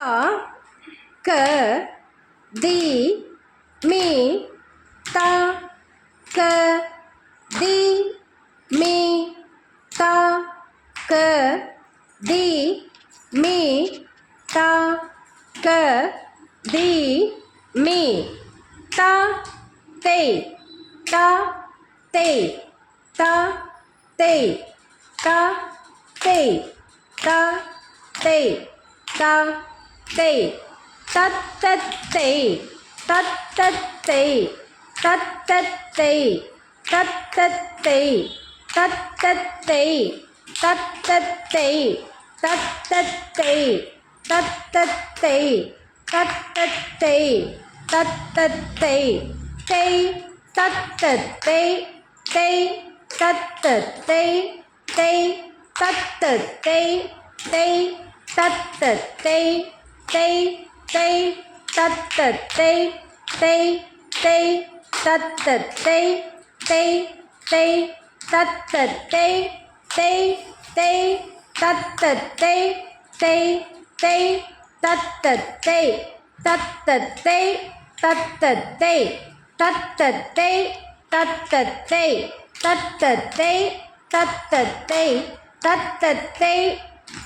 க க தி me the க தி மீ த க தி மீ த க தி me the they the they the they the they the they the they தத்தத்தே தத்தத்தே தத்தத்தே தத்தத்தே தத்தத்தே தத்தத்தே தத்தத்தே தத்தத்தே தத்தத்தே தத்தத்தே they தத்தத்தே they தத்தத்தே they தத்தத்தே they தத்தத்தே they they தத்தத்தே they they தத்தத்தே they they தத்தத்தே they they தத்தத்தே they they தத்தத்தே தத்தத்தே தத்தத்தே தத்தத்தே தத்தத்தே தத்தத்தே தத்தத்தே தத்தத்தே